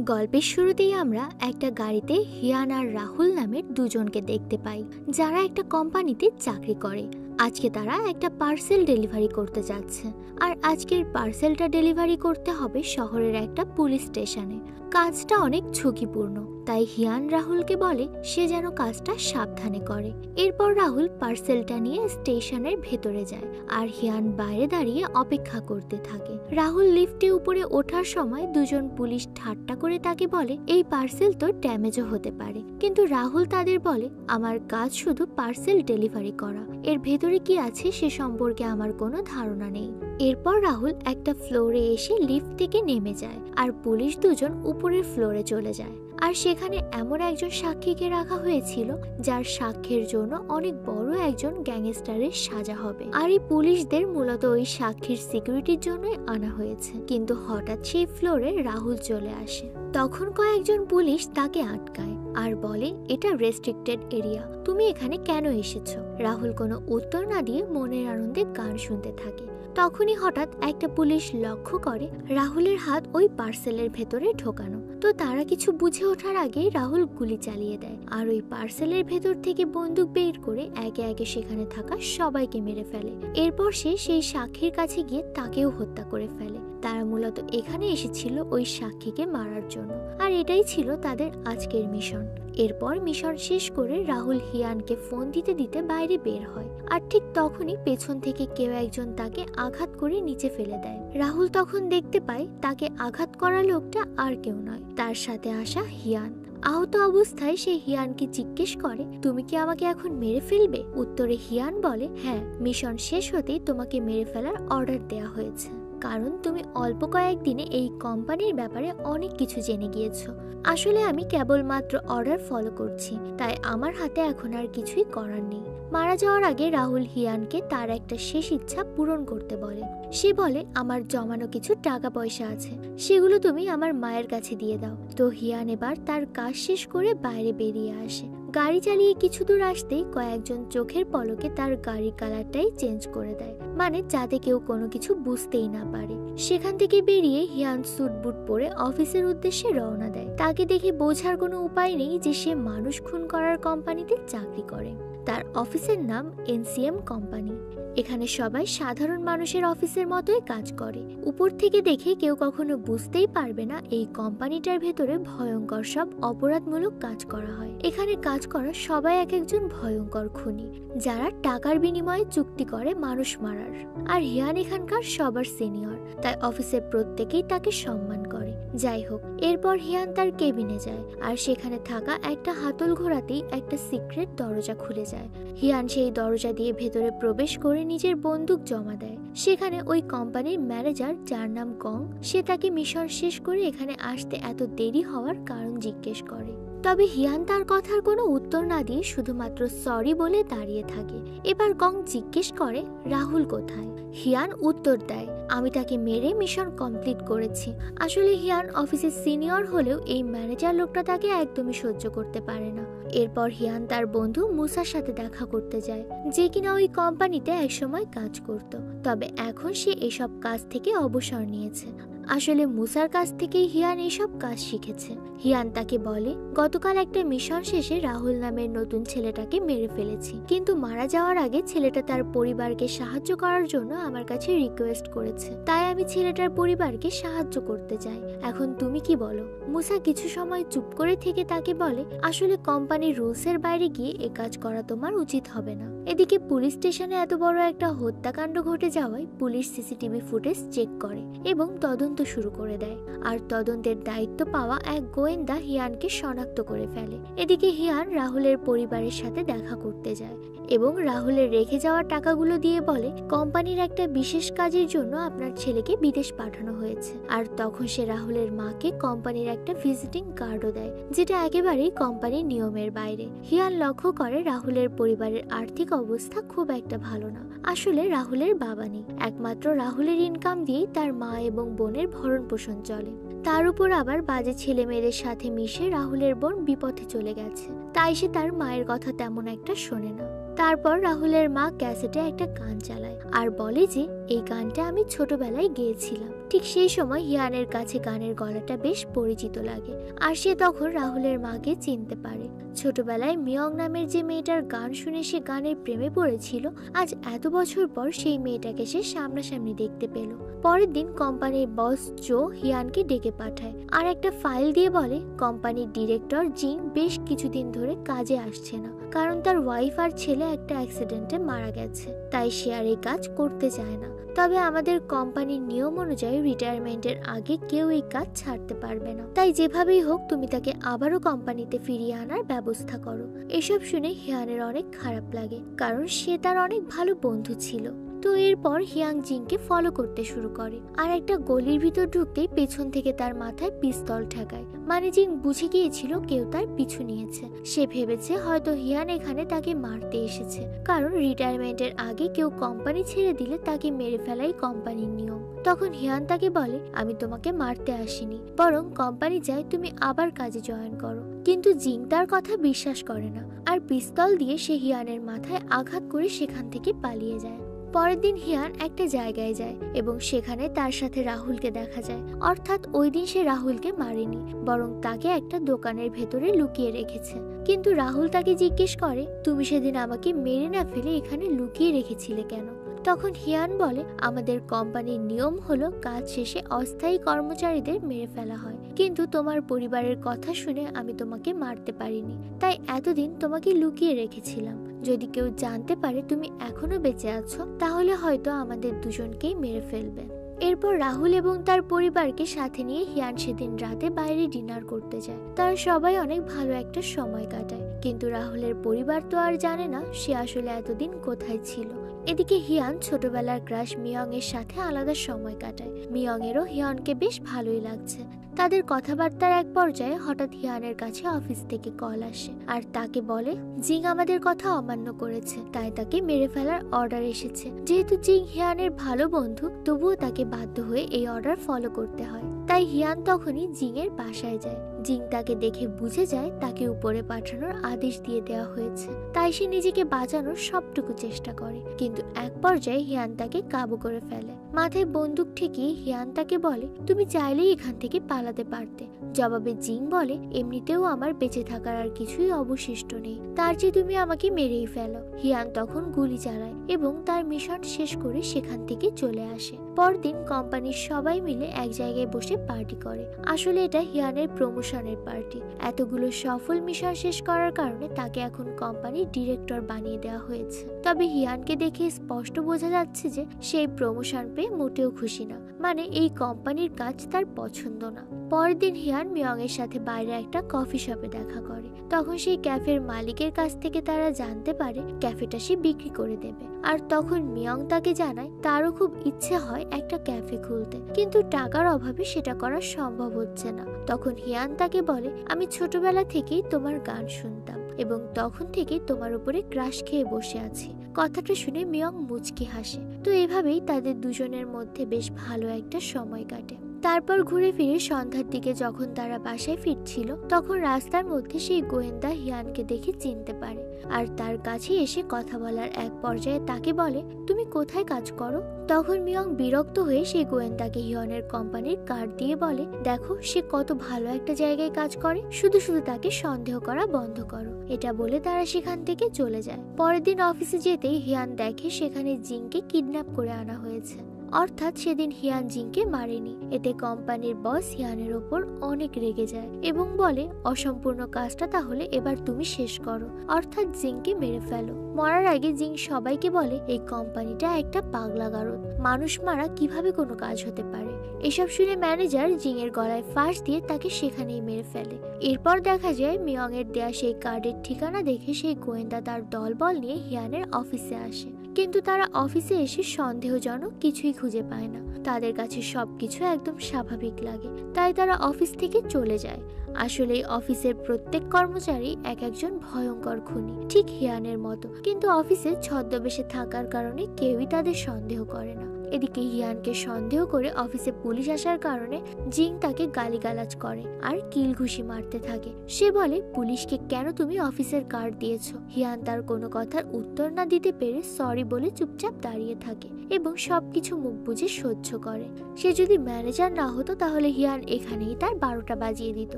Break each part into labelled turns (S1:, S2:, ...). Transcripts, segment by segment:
S1: গল্পের শুরুতেই আমরা একটা গাড়িতে হিয়ান আর রাহুল নামের দুজনকে দেখতে পাই, যারা একটা কোম্পানিতে চাকরি করে। আজকে তারা একটা পার্সেল ডেলিভারি করতে যাচ্ছে, আর আজকের পার্সেলটা ডেলিভারি করতে হবে শহরের একটা পুলিশ স্টেশনে। কাজটা অনেক ঝুঁকিপূর্ণ, তাই হিয়ান রাহুলকে বলে সে যেন কাজটা সাবধানে করে। এরপর রাহুল পার্সেলটা নিয়ে স্টেশনের ভেতরে যায়, আর হিয়ান বাইরে দাঁড়িয়ে অপেক্ষা করতে থাকে। রাহুল লিফটে উপরে ওঠার সময় দুজন পুলিশ ঠাট্টা করে তাকে বলে এই পার্সেল তো ড্যামেজও হতে পারে, কিন্তু রাহুল তাদের বলে আমার কাজ শুধু পার্সেল ডেলিভারি করা, এর ভেতরে কি আছে সে সম্পর্কে আমার কোনো ধারণা নেই। এরপর রাহুল একটা ফ্লোরে এসে লিফট থেকে নেমে যায়, আর পুলিশ দুজন উপরের ফ্লোরে চলে যায়। আর সেখানে এমন একজন সাক্ষীকে রাখা হয়েছিল যার সাক্ষ্যের জন্য অনেক বড় একজন গ্যাংস্টারের সাজা হবে, আর এই পুলিশদের মূলত ওই সাক্ষীর সিকিউরিটির জন্যই আনা হয়েছে। কিন্তু হঠাৎ সেই ফ্লোরে রাহুল চলে আসে। তখন কয়েকজন পুলিশ তাকে আটকায় আর বলে এটা রেস্ট্রিক্টেড এরিয়া, তুমি এখানে কেন এসেছো? রাহুল কোনো উত্তর না দিয়ে মনের আনন্দে গান শুনতে থাকে। তখনই হঠাৎ একটা পুলিশ লক্ষ্য করে রাহুলের হাত ওই পার্সেলের ভেতরে ঢোকানো। তো তারা কিছু বুঝে ওঠার আগে রাহুল গুলি চালিয়ে দেয়, আর ওই পার্সেলের ভেতর থেকে বন্দুক বের করে একে একে সেখানে থাকা সবাইকে মেরে ফেলে। এরপর সে সেই সাক্ষীর কাছে গিয়ে তাকেও হত্যা করে ফেলে। তারা মূলত এখানে এসেছিল ওই সাক্ষীকে মারার জন্য, আর এটাই ছিল তাদের আজকের মিশন। এরপর মিশন শেষ করে রাহুল হিয়ানকে ফোন দিতে দিতে বাইরে বের হয়, আর ঠিক তখনই পেছন থেকে কেউ একজন তাকে আঘাত করে নিচে ফেলে দেয়। রাহুল তখন দেখতে পায় তাকে আঘাত করা লোকটা আর কেউ নয়, তার সাথে আসা হিয়ান। আহত অবস্থায় সে হিয়ানকে জিজ্ঞেস করে তুমি কি আমাকে এখন মেরে ফেলবে? উত্তরে হিয়ান বলে হ্যাঁ, মিশন শেষ হতেই তোমাকে মেরে ফেলার অর্ডার দেয়া হয়েছে, কারণ তুমি অল্প কয়েকদিনে এই কোম্পানির ব্যাপারে অনেক কিছু জেনে গিয়েছো। আসলে আমি কেবলমাত্র অর্ডার ফলো করছি, তাই আমার হাতে এখন আর কিছুই করার নেই। মারা যাওয়ার আগে রাহুল হিয়ানকে তার একটা শেষ ইচ্ছা পূরণ করতে বলে। সে বলে আমার জমানো কিছু টাকা পয়সা আছে, সেগুলো তুমি আমার মায়ের কাছে দিয়ে দাও। তো হিয়ান এবার তার কাজ শেষ করে বাইরে বেরিয়ে আসে। গাড়ি চালিয়ে কিছু দূর আসতেই কয়েকজন চোখের পলকে তার গাড়ির কালারটাই চেঞ্জ করে দেয়, মানে যাতে কেউ কোনো কিছু বুঝতেই না পারে। সেখান থেকে বেরিয়ে হিয়ান স্যুট বুট পরে অফিসের উদ্দেশ্যে রওনা দেয়। তাকে দেখে বোঝার কোনো উপায় নেই যে সে মানুষ খুন করার কোম্পানিতে চাকরি করে। তার অফিসের নাম এনসিএম কোম্পানি। এখানে সবাই সাধারণ মানুষের অফিসের মতোই কাজ করে। উপর থেকে দেখে কেউ কখনো বুঝতেই পারবে না এই কোম্পানিটার ভেতরে ভয়ঙ্কর সব অপরাধমূলক কাজ করা হয়। এখানে কাজ করা সবাই এক একজন ভয়ঙ্কর খুনি, যারা টাকার বিনিময়ে চুক্তি করে মানুষ মারার। আর হিয়ান এখানকার সবার সিনিয়র, তাই অফিসের প্রত্যেকেই তাকে সম্মান করে। যাই হোক, এরপর হিয়ান তার কেবিনে যায়, আর সেখানে থাকা একটা হাতল ঘোরাতেই একটা সিক্রেট দরজা খুলে যায়। হিয়ান সেই দরজা দিয়ে ভেতরে প্রবেশ করে নিজের বন্দুক জমা দেয়। সেখানে ওই কোম্পানির ম্যানেজার, যার নাম গং, সে তাকে মিশন শেষ করে এখানে আসতে এত দেরি হওয়ার কারণ জিজ্ঞেস করে। তবে হিয়ান তার কথার কোনো উত্তর না দিয়ে শুধুমাত্র সরি বলে দাঁড়িয়ে থাকে। এবার গং জিজ্ঞেস করে রাহুল কোথায়? হিয়ান উত্তর দেয় আমি তাকে মেরে মিশন কমপ্লিট করেছি। আসলে হিয়ান অফিসের সিনিয়র হলেও এই ম্যানেজার লোকটা তাকে একদমই সহ্য করতে পারে না। এরপর হিয়ান তার বন্ধু মুসার সাথে দেখা করতে যায়, যে কিনা ওই কোম্পানিতে একসময় কাজ করত, তবে এখন সে এসব কাজ থেকে অবসর নিয়েছে। আসলে মুসার কাছ থেকেই হিয়ান এসব কাজ শিখেছে। হিয়ান তাকে বলে গতকাল একটা মিশন শেষে রাহুল নামের নতুন ছেলেটাকে মেরে ফেলেছি, কিন্তু মারা যাওয়ার আগে ছেলেটা তার পরিবারকে সাহায্য করার জন্য আমার কাছে রিকোয়েস্ট করেছে, তাই আমি ছেলেটার পরিবারকে সাহায্য করতে চাই। এখন তুমি কি বলো? মুসা কিছু সময় চুপ করে থেকে তাকে বলে আসলে কোম্পানির রুলসের বাইরে গিয়ে এ কাজ করা তোমার উচিত হবে না। এদিকে পুলিশ স্টেশনে এত বড় একটা হত্যাকাণ্ড ঘটে যাওয়ায় পুলিশ সিসিটিভি ফুটেজ চেক করে এবং তদন্ত শুরু করে দেয়, আর তদন্তের দায়িত্ব পাওয়া এক গোয়েন্দা হিয়ানকে শনাক্ত করে ফেলে। এদিকে হিয়ান রাহুলের পরিবারের সাথে দেখা করতে যায় এবং রাহুলের রেখে যাওয়া টাকাগুলো দিয়ে বলে কোম্পানির একটা বিশেষ কাজের জন্য আপনার ছেলেকে বিদেশ পাঠানো হয়েছে। আর তখন সে রাহুলের মাকে কোম্পানির একটা ভিজিটিং কার্ডও দেয়, যেটা একেবারেই কোম্পানির নিয়মের বাইরে। হিয়ান লক্ষ্য করে রাহুলের পরিবারের আর্থিক অবস্থা খুব একটা ভালো না। আসলে রাহুলের বাবা নেই, একমাত্র রাহুলের ইনকাম দিয়েই তার মা এবং বোনের ভরণ পোষণ চলে। তার উপর আবার বাজে ছেলে মেয়েদের সাথে মিশে রাহুলের বোন বিপথে চলে গেছে, তাই সে তার মায়ের কথা তেমন একটা শোনে না। তারপর রাহুলের মা ক্যাসেটে একটা গান চালায় আর বলে যে এই গানটা আমি ছোটবেলায় গেয়েছিলাম। ঠিক সেই সময় হিয়ানের কাছে গানের গলাটা বেশ পরিচিত লাগে আর সে তখন রাহুলের মাকে চিনতে পারে। ছোটবেলায় মিয়ং নামের যে মেয়েটার গান শুনে সে গানের প্রেমে পড়েছিল, আজ এত বছর পর সেই মেয়েটাকে সে সামনাসামনি দেখতে পেল। পরের দিন কোম্পানির বস জো হিয়ানকে ডেকে পাঠায় আর একটা ফাইল দিয়ে বলে কোম্পানির ডিরেক্টর জিং বেশ কিছুদিন ধরে কাজে আসছে না, কারণ তার ওয়াইফ আর ছেলে একটা অ্যাক্সিডেন্টে মারা গেছে, তাই সে আর এই কাজ করতে চায় না। তবে আমাদের কোম্পানির নিয়ম অনুযায়ী রিটায়ারমেন্টের আগে কেউ এই কাজ ছাড়তে পারবে না, তাই যেভাবেই হোক তুমি তাকে আবারও কোম্পানিতে ফিরিয়ে আনার ব্যবস্থা করো। এসব শুনে হিয়ানের অনেক খারাপ লাগে, কারণ সে তার অনেক ভালো বন্ধু ছিল। তো এরপর হিয়াং জিংকে ফলো করতে শুরু করে আর একটা গলির ভিতর ঢুকতেই পেছন থেকে তার মাথায় পিস্তল ঠেকায়। মানে জিং বুঝে গিয়েছিল কেউ তার পিছু নিয়েছে। সে ভেবেছে হয়তো হিয়ান এখানে তাকে মারতে এসেছে, কারণ রিটায়ারমেন্টের আগে কেউ কোম্পানি ছেড়ে দিলে তাকে মেরে ফেলাই কোম্পানির নিয়ম। তখন হিয়ান তাকে বলে আমি তোমাকে মারতে আসিনি, বরং কোম্পানি চায় তুমি আবার কাজে জয়েন করো। কিন্তু জিং তার কথা বিশ্বাস করে না আর পিস্তল দিয়ে সে হিয়ানের মাথায় আঘাত করে সেখান থেকে পালিয়ে যায়। পরের দিন হিয়ান একটা জায়গায় যায় এবং সেখানে তার সাথে রাহুলকে দেখা যায়। অর্থাৎ ওই দিন সে রাহুলকে মারেনি, বরং তাকে একটা দোকানের ভেতরে লুকিয়ে রেখেছে। কিন্তু রাহুল তাকে জিজ্ঞেস করে তুমি সেদিন আমাকে মেরে না ফেলে এখানে লুকিয়ে রেখেছিলে কেন? তখন হিয়ান বলে আমাদের কোম্পানির নিয়ম হলো কাজ শেষে অস্থায়ী কর্মচারীদের মেরে ফেলা হয়, কিন্তু তোমার পরিবারের কথা শুনে আমি তোমাকে মারতে পারিনি, তাই এতদিন তোমাকে লুকিয়ে রেখেছিলাম। যদি কেউ জানতে পারে তুমি এখনো বেঁচে আছো তাহলে হয়তো আমাদের দুজনকেই মেরে ফেলবে। এরপর রাহুল এবং তার পরিবারকে সাথে নিয়ে হিয়ান সেদিন রাতে বাইরে ডিনার করতে যায়। তারা সবাই অনেক ভালো একটা সময় কাটায়, কিন্তু রাহুলের পরিবার তো আর জানে না সে আসলে এতদিন কোথায় ছিল। এদিকে হিয়ান ছোটবেলার ক্রাশ মিয়ং এর সাথে আলাদা সময় কাটায়। মিয়ং এরও হিয়ানকে বেশ ভালোই লাগছে। তাদের কথাবার্তার এক পর্যায়ে হঠাৎ হিয়ানের কাছে অফিস থেকে কল আসে আর তাকে বলে জিং আমাদের কথা অমান্য করেছে, তাই তাকে মেরে ফেলার অর্ডার এসেছে। যেহেতু জিং হিয়ানের ভালো বন্ধু, তবুও তাকে বাধ্য হয়ে এই অর্ডার ফলো করতে হয়। তাই হিয়ান তখনই জিং এর বাসায় যায়। জিং তাকে দেখে বুঝে যায় তাকে উপরে পাঠানোর আদেশ দিয়ে দেওয়া হয়েছে, তাই সে নিজেকে বাঁচানোর সবটুকু চেষ্টা করে। কিন্তু এক পর্যায়ে হিয়ান তাকে কাবু করে ফেলে। মাথায় বন্দুক ঠেকিয়ে হিয়ান তাকে বলে তুমি চাইলেই এখান থেকে পালাতে পারতে। জবাবে জিং বলে এমনিতেও আমার বেঁচে থাকার আর কিছুই অবশিষ্ট নেই, তার চেয়ে তুমি আমাকে মেরেই ফেলো। হিয়ান তখন গুলি চালায় এবং তার মিশন শেষ করে সেখান থেকে চলে আসে। পরদিন কোম্পানির সবাই মিলে এক জায়গায় বসে পার্টি করে। আসলে এটা হিয়ানের প্রমোশনের পার্টি। এতগুলো সফল মিশন শেষ করার কারণে তাকে এখন কোম্পানির ডিরেক্টর বানিয়ে দেওয়া হয়েছে। তবে হিয়ানকে দেখে স্পষ্ট বোঝা যাচ্ছে যে সেই প্রমোশন পেয়ে মোটেও খুশি না, মানে এই কোম্পানির কাজ তার পছন্দ না। পরের দিন হিয়ান মিয়ং এর সাথে বাইরে একটা কফি শপে দেখা করে। তখন সেই ক্যাফের মালিকের কাছ থেকে তারা জানতে পারে ক্যাফেটা সে বিক্রি করে দেবে। আর তখন মিয়ং তাকে জানায় তারও খুব ইচ্ছে হয় একটা ক্যাফে খুলতে, কিন্তু টাকার অভাবে সেটা করা সম্ভব হচ্ছে না। তখন হিয়ান তাকে বলে আমি ছোটবেলা থেকেই তোমার গান শুনতাম এবং তখন থেকে তোমার উপরে ক্রাশ খেয়ে বসে আছি। কথাটা শুনে মিয়ং মুচকি হাসে। তো এভাবেই তাদের দুজনের মধ্যে বেশ ভালো একটা সময় কাটে। তারপর ঘুরে ফিরে সন্ধ্যার দিকে যখন তারা বাসায় ফিরছিল, তখন রাস্তার মধ্যে সেই গোয়েন্দা হিয়ানকে দেখে চিনতে পারে আর তার কাছে এসে কথা বলার এক পর্যায়ে তাকে বলে তুমি কোথায় কাজ করো? তখন মিয়ং বিরক্ত হয়ে সেই গোয়েন্দাকে হিয়ানের কোম্পানির কার্ড দিয়ে বলে দেখো সে কত ভালো একটা জায়গায় কাজ করে, শুধু শুধু তাকে সন্দেহ করা বন্ধ করো। এটা বলে তারা সেখান থেকে চলে যায়। পরের দিন অফিসে যেতেই হিয়ান দেখে সেখানে জিংকে কিডন্যাপ করে আনা হয়েছে। অর্থাৎ সেদিন হিয়ান জিংকে মারেনি। এতে কোম্পানির বস হিয়ানের ওপর অনেক রেগে যায় এবং বলে অসম্পূর্ণ কাজটা তাহলে এবার তুমি শেষ করো, অর্থাৎ জিংকে মেরে ফেলো। মরার আগে জিং সবাইকে বলে এই কোম্পানিটা একটা পাগলা গারদ, মানুষ মারা কিভাবে কোনো কাজ হতে পারে। এসব শুনে ম্যানেজার জিং এর গলায় ফাঁস দিয়ে তাকে সেখানেই মেরে ফেলে। এরপর দেখা যায় মিয়ং এর দেয়া সেই কার্ডের ঠিকানা দেখে সেই গোয়েন্দা তার দলবল নিয়ে হিয়ানের অফিসে আসে, কিন্তু তারা অফিসে এসে সন্দেহজনক কিছুই খুঁজে পায় না। তাদের কাছে সবকিছু একদম স্বাভাবিক লাগে, তাই তারা অফিস থেকে চলে যায়। আসলে অফিসের প্রত্যেক কর্মচারী এক একজন ভয়ঙ্কর খুনি, ঠিক হিয়ানের মতো, কিন্তু অফিসে ছদ্মবেশে থাকার কারণে কেউই তাদের সন্দেহ করে না। এদিকে হিয়ানকে সন্দেহ করে অফিসে পুলিশ আসার কারণে জিং তাকে গালিগালাজ করে আর কিল ঘুষি মারতে থাকে। সে বলে, পুলিশকে কেন তুমি অফিসের কার্ড দিয়েছো? হিয়ান তার কোনো কথার উত্তর না দিতে পেরে সরি বলে চুপচাপ দাঁড়িয়ে থাকে এবং সবকিছু মুখ বুঝে সহ্য করে। সে যদি ম্যানেজার না হতো তাহলে হিয়ান এখানেই তার 12টা বাজিয়ে দিত।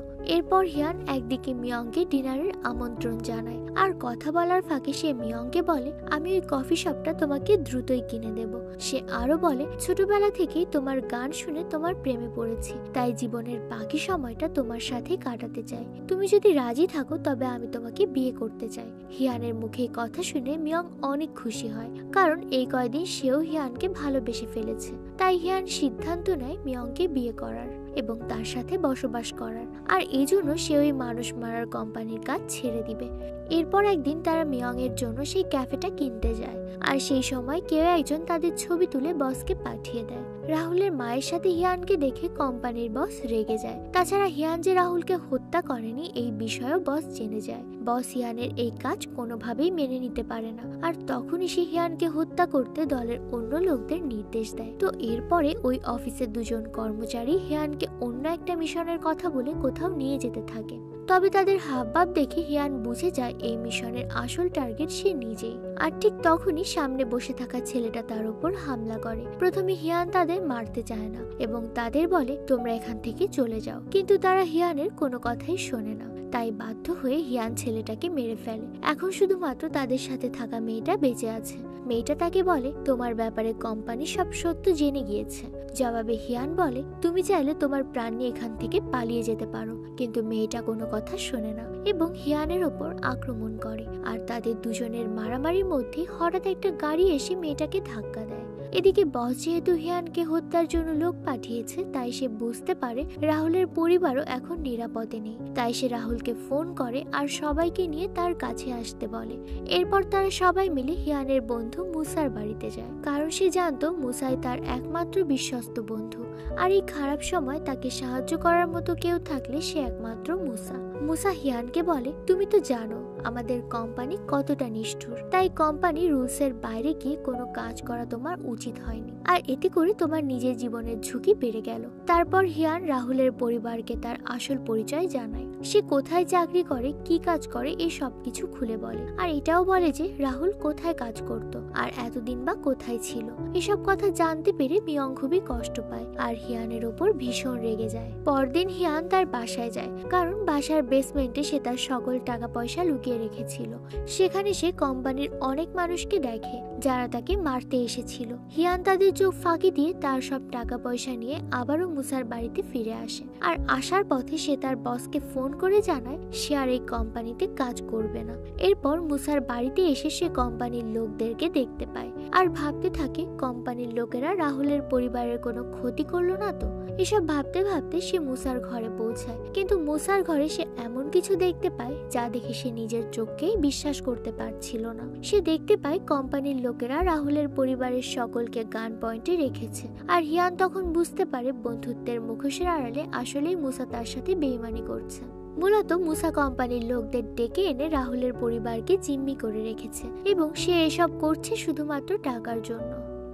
S1: এরপর হিয়ান একদিকে মিয়ংকে ডিনারের আমন্ত্রণ জানায় আর কথা বলার ফাঁকে সে মিয়ংকে বলে, আমি ওই কফি শপটা তোমাকে দ্রুতই কিনে দেব। সে আরো বলে, ছোটবেলা থেকেই তোমার গান শুনে তোমার প্রেমে পড়েছি, তাই জীবনের বাকি সময়টা তোমার সাথে কাটাতে চাই। তুমি যদি রাজি থাকো তবে আমি তোমাকে বিয়ে করতে চাই। হিয়ানের মুখে কথা শুনে মিয়ং অনেক খুশি হয়, কারণ এই কয়দিন সেও হিয়ানকে ভালোবেসে ফেলেছে। তাই হিয়ান সিদ্ধান্ত নেয় মিয়ংকে বিয়ে করার এবং তার সাথে বসবাস করার, আর এই জন্য সে ওই মানুষ মারার কোম্পানির কাজ ছেড়ে দিবে। এরপর একদিন তারা মিয়ং এর জন্য সেই ক্যাফেটা কিনতে যায়, আর সেই সময় কেউ একজন তাদের ছবি তুলে বসকে পাঠিয়ে দেয়। রাহুলের মায়ের সাথে হিয়ানকে দেখে কোম্পানির বস রেগে যায়। তাছাড়া হিয়ান যে রাহুলকে হত্যা করেনি এই বিষয়েও বস জেনে যায়। বস হিয়ানের এই কাজ কোনোভাবেই মেনে নিতে পারে না, আর তখনই সে হিয়ানকে হত্যা করতে দলের অন্য লোকদের নির্দেশ দেয়। তো এরপরে ওই অফিসের দুজন কর্মচারী হিয়ানকে অন্য একটা মিশনের কথা বলে কোথাও নিয়ে যেতে থাকে। তবে তাদের হাবভাব দেখে হিয়ান বুঝে যায় এই মিশনের আসল টার্গেট সে নিজেই। আর ঠিক তখনই সামনে বসে থাকা ছেলেটা তার উপর হামলা করে। প্রথমে হিয়ান তাদের মারতে চায় না এবং তাদের বলে, তোমরা এখান থেকে চলে যাও, কিন্তু তারা হিয়ানের কোনো কথাই শোনে না। তাই বাধ্য হয়ে হিয়ান ছেলেটাকে মেরে ফেলে। এখন শুধুমাত্র তাদের সাথে থাকা মেয়েটা বেঁচে আছে। মেয়েটা তাকে বলে, তোমার ব্যাপারে কোম্পানি সব সত্য জেনে গিয়েছে। জবাবে হিয়ান বলে, তুমি চাইলে তোমার প্রাণ নিয়ে এখান থেকে পালিয়ে যেতে পারো। কিন্তু মেয়েটা কোনো কথা শোনে না এবং হিয়ানের ওপর আক্রমণ করে। আর তাদের দুজনের মারামারির মধ্যে হঠাৎ একটা গাড়ি এসে মেয়েটাকে ধাক্কা দেয়। এদিকে বস যেহেতু হিয়ানকে হত্যার জন্য লোক পাঠিয়েছে, তাই সে বুঝতে পারে রাহুলের পরিবারও এখন নিরাপদে নেই। তাই সে রাহুলকে ফোন করে আর সবাইকে নিয়ে তার কাছে আসতে বলে। এরপর তারা সবাই মিলে হিয়ানের বন্ধু মুসার বাড়িতে যায়, কারণ সে জানতো মুসাই তার একমাত্র বিশ্বস্ত বন্ধু, আর এই খারাপ সময় তাকে সাহায্য করার মতো কেউ থাকলে সে একমাত্র মুসা। মুসা হিয়ানকে বলে, তুমি তো জানো আমাদের কোম্পানি কতটা নিষ্ঠুর, তাই কোম্পানি রুলসের বাইরে গিয়ে কোনো কাজ করা তোমার উচিত হয়নি, আর এতে করে তোমার নিজের জীবনের ঝুঁকি বেড়ে গেল। তারপর হিয়ান রাহুলের পরিবারকে তার আসল পরিচয় জানায়। সে কোথায় চাকরি করে, কি কাজ করে, এই সবকিছু খুলে বলে। আর এটাও বলে যে রাহুল কোথায় কাজ করত আর এতদিন বা কোথায় ছিল। এসব কথা জানতে পেরে মিয়ং খুবই কষ্ট পায় আর হিয়ানের ওপর ভীষণ রেগে যায়। পরদিন হিয়ান তার বাসায় যায়, কারণ বাসার বেসমেন্টে সে তার সকল টাকা পয়সা লুকিয়ে রেখেছিল। সেখানে সে কোম্পানির অনেক মানুষকে দেখে যারা তাকে মারতে এসেছিল। হিয়ান তাদের চোখ ফাঁকি দিয়ে তার সব টাকা পয়সা নিয়ে আবারও মুসার বাড়িতে ফিরে আসে। আর আসার পথে সে তার বসকে ফোন করে জানায় সে আর এই কোম্পানিতে কাজ করবে না। এরপর মুসার বাড়িতে এসে সে কোম্পানির লোকদেরকে দেখতে পায় আর ভাবতে থাকে কোম্পানির লোকেরা রাহুলের পরিবারের কোনো ক্ষতি করলো না তো। এসব ভাবতে ভাবতে সে মুসার ঘরে পৌঁছায়, কিন্তু মুসার ঘরে সে এমন কিছু দেখতে পায় যা দেখে সে নিজের চোখকেই বিশ্বাস করতে পারছিল না। সে দেখতে পায় কোম্পানির লোকেরা রাহুলের পরিবারের সকলকে গান পয়েন্টে রেখেছে। আর হিয়ান তখন বুঝতে পারে বন্ধুত্বের মুখোশের আড়ালে আসলেই মুসা তার সাথে বেইমানি করছে। মূলত মুসা কোম্পানির লোকদের ডেকে এনে রাহুলের পরিবারকে জিম্মি করে রেখেছে এবং সে এসব করছে শুধুমাত্র টাকার জন্য।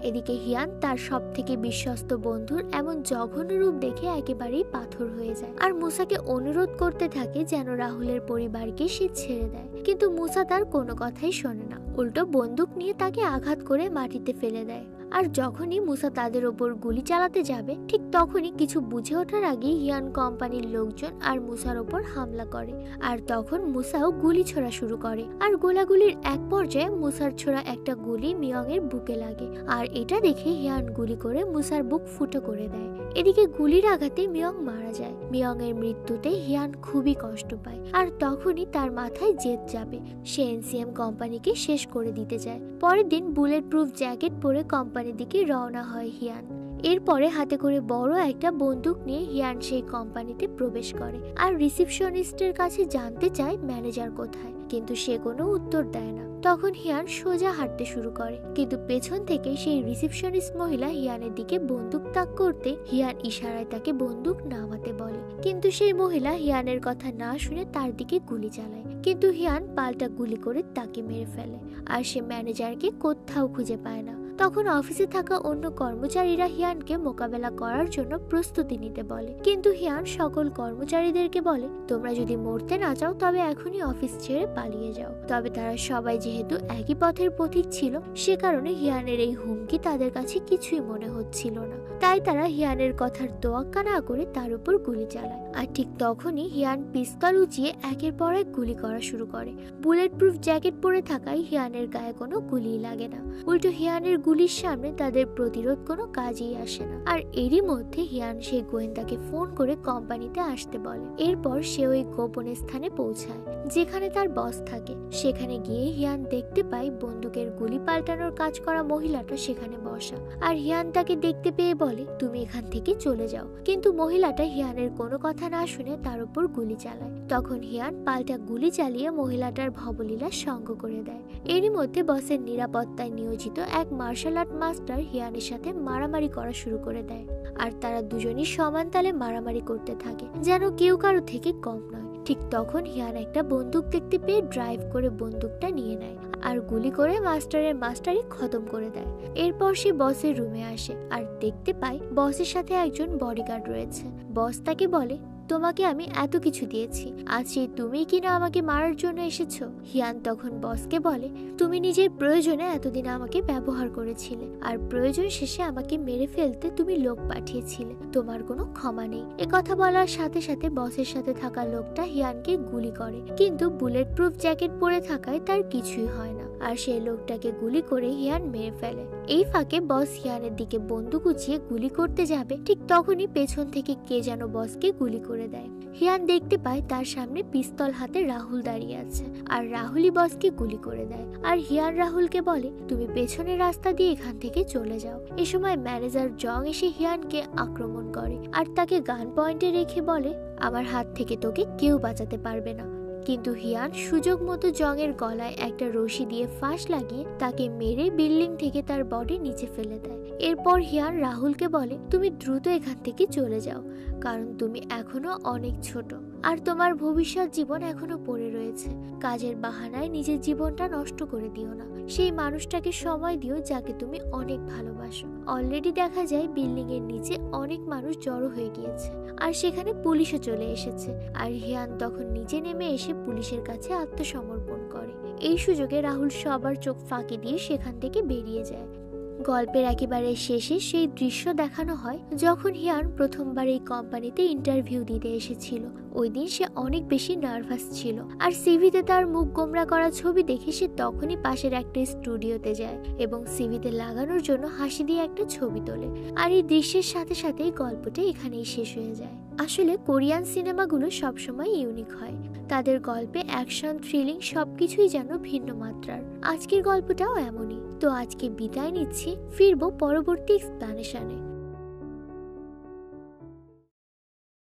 S1: এদিকে হিয়ান তার সব থেকে বিশ্বস্ত বন্ধুর এমন জঘন্য রূপ দেখে একেবারেই পাথর হয়ে যায় আর মুসাকে অনুরোধ করতে থাকে যেন রাহুলের পরিবারকে সে ছেড়ে দেয়। কিন্তু মুসা তার কোনো কথাই শোনে না, উল্টো বন্দুক নিয়ে তাকে আঘাত করে মাটিতে ফেলে দেয়। আর যখনই মুসা তাদের ওপর গুলি চালাতে যাবে ঠিক তখনই কিছু বুঝে ওঠার আগে হিয়ান কোম্পানির লোকজন আর মুসার ওপর হামলা করে। আর তখন মুসাও গুলি ছোড়া শুরু করে আর গোলাগুলির এক পর্যায়ে মুসার ছোড়া একটা গুলি মিয়ং এর বুকে লাগে আর এটা দেখে হিয়ান গুলি করে মুসার বুক ফুটো করে দেয়। এদিকে গুলির আঘাতে মিয়ং মারা যায়। মিয়ং এর মৃত্যুতে হিয়ান খুবই কষ্ট পায় আর তখনই তার মাথায় জেদ যাবে। সে এনসিএম কোম্পানিকে শেষ করে দিতে চায়। পরের দিন বুলেট প্রুফ জ্যাকেট পরে কোম্পানির দিকে রওনা হয় হিয়ান। এরপরে হাতে করে বড় একটা বন্দুক নিয়ে হিয়ান সেই কোম্পানিতে প্রবেশ করে আর রিসিপশনিস্টের কাছে জানতে চায় ম্যানেজার কোথায়, কিন্তু সে কোনো উত্তর দেয় না। তখন হিয়ান সোজা হাঁটতে শুরু করে, কিন্তু পেছন থেকে সেই রিসিপশনিস্ট মহিলা হিয়ানের দিকে বন্দুক তাক করতে হিয়ান ইশারায় তাকে বন্দুক নামাতে বলে, কিন্তু সেই মহিলা হিয়ানের কথা না শুনে তার দিকে গুলি চালায়। কিন্তু হিয়ান পাল্টা গুলি করে তাকে মেরে ফেলে আর সে ম্যানেজারকে কোথাও খুঁজে পায় না। তখন অফিসে থাকা অন্য কর্মচারীরা হিয়ানকে মোকাবেলা করার জন্য প্রস্তুতি নিতে বলে, কিন্তু হিয়ান সকল কর্মচারীদেরকে বলে তোমরা যদি মরতে না চাও তবে এখনই অফিস ছেড়ে পালিয়ে যাও। তবে তারা সবাই যেহেতু একই পথের পথিক ছিল, সে কারণে হিয়ানের এই হুমকি তাদের কাছে কিছুই মনে হচ্ছিল না। তাই তারা হিয়ানের কথার তোয়াক্কা না করে তার উপর গুলি চালায়। আর ঠিক তখনই হিয়ান পিস্তল উঁচিয়ে একের পর এক গুলি করা শুরু করে। বুলেট প্রুফ জ্যাকেট পরে থাকায় হিয়ানের গায়ে কোনো গুলি লাগে না, উল্টো হিয়ানের গুলির সামনে তাদের প্রতিরোধ কোনো কাজেই আসে না। আর এরই মধ্যে হিয়ান সেই গোয়েন্দাকে ফোন করে কোম্পানিতে আসতে বলে। এরপর সে ওই গোপন স্থানে পৌঁছায় যেখানে তার বস থাকে। সেখানে গিয়ে হিয়ান দেখতে পায় বন্দুকের গুলি পাল্টানোর কাজ করা মহিলাটা সেখানে বসা। আর হিয়ান তাকে দেখতে পেয়ে বলে তুমি এখান থেকে চলে যাও, কিন্তু মহিলাটা হিয়ানের কোনো কথা না শুনে তার উপর গুলি চালায়। তখন হিয়ান পাল্টা গুলি চালিয়ে মহিলাটার ভবলীলা সঙ্গ করে দেয়। এরই মধ্যে বসের নিরাপত্তায় নিয়োজিত এক মার্শাল আর্ট মাস্টার হিয়ানের সাথে মারামারি করা শুরু করে দেয়। আর তারা দুজনই সমান তালে মারামারি করতে থাকে, যেন কেউ কারো থেকে কম নয়। ঠিক তখন হিয়ান একটা বন্দুক দেখতে পেয়ে ড্রাইভ করে বন্দুকটা নিয়ে নেয় আর গুলি করে মাস্টারই খতম করে দেয়। এরপর সে বসের রুমে আসে আর দেখতে পায় বসের সাথে একজন বডিগার্ড রয়েছে। বস তাকে বলে তোমাকে আমি এত কিছু দিয়েছি, আজ সেই তুমি কিনা আমাকে মারার জন্য এসেছো। হিয়ান তখন বসকে বলে তুমি নিজের প্রয়োজনে এতদিন আমাকে ব্যবহার করেছিলে, আর প্রয়োজন শেষে আমাকে মেরে ফেলতে তুমি লোক পাঠিয়েছিলে, তোমার কোনো ক্ষমা নেই। কথা বলার সাথে সাথে বসের সাথে থাকা লোকটা হিয়ানকে গুলি করে, কিন্তু বুলেট প্রুফ জ্যাকেট পরে থাকায় তার কিছুই হয় না, আর সেই লোকটাকে গুলি করে হিয়ান মেরে ফেলে। এই ফাঁকে বস হিয়ানের দিকে বন্দুক উঁচিয়ে গুলি করতে যাবে, ঠিক তখনই পেছন থেকে কে যেন বসকে গুলি করে দেয়। হিয়ান দেখতে পায় তার সামনে পিস্তল হাতে রাহুল দাঁড়িয়ে আছে, আর রাহুলই বসকে গুলি করে দেয়। আর হিয়ান রাহুলকে বলে তুমি পেছনের রাস্তা দিয়ে এখান থেকে চলে যাও। এ সময় ম্যানেজার জং এসে হিয়ানকে আক্রমণ করে আর তাকে গান পয়েন্টে রেখে বলে আমার হাত থেকে তোকে কেউ বাঁচাতে পারবে না। কিন্তু হিয়ান সুযোগ মতো জংয়ের গলায় একটা রশি দিয়ে ফাঁস লাগিয়ে তাকে মেরে বিল্ডিং থেকে তার বডি নিচে ফেলে দেয়। এরপর হিয়ান রাহুলকে বলে তুমি দ্রুত এখান থেকে চলে যাও, কারণ তুমি এখনো অনেক ছোট আর তোমার ভবিষ্যৎ জীবন এখনো পড়ে রয়েছে। কাজের বাহানায় নিজের জীবনটা নষ্ট করে দিও না, সেই মানুষটাকে সময় দিও যাকে তুমি অনেক ভালোবাসো। অলরেডি দেখা যায় বিল্ডিং এর নিচে অনেক মানুষ জড়ো হয়ে গিয়েছে আর সেখানে পুলিশও চলে এসেছে। আর হিয়ান তখন নিচে নেমে এসে পুলিশের কাছে আত্মসমর্পণ করে। এই সুযোগে রাহুল সবার চোখ ফাঁকি দিয়ে সেখান থেকে বেরিয়ে যায়। গল্পের একেবারে শেষে সেই দৃশ্য দেখানো হয় যখন হিয়ান প্রথমবার এই কোম্পানিতে ইন্টারভিউ দিতে এসেছিল। ওই দিন সে অনেক বেশি নার্ভাস ছিল, আর সিভিতে তার মুখ গোমরা করা ছবি দেখে সে তখনই পাশের একটা স্টুডিওতে যায় এবং সিভিতে লাগানোর জন্য হাসি দিয়ে একটা ছবি তোলে। আর এই দৃশ্যের সাথে সাথেই গল্পটা এখানেই শেষ হয়ে যায়। আসলে কোরিয়ান সিনেমাগুলো সবসময় ইউনিক হয়, তাদের গল্পে অ্যাকশন, থ্রিলিং সবকিছুই যেন ভিন্ন মাত্রার। আজকের গল্পটাও এমনই। তো আজকে বিদায় নিচ্ছি, ফিরবো পরবর্তী এক্সপ্লানেশনে।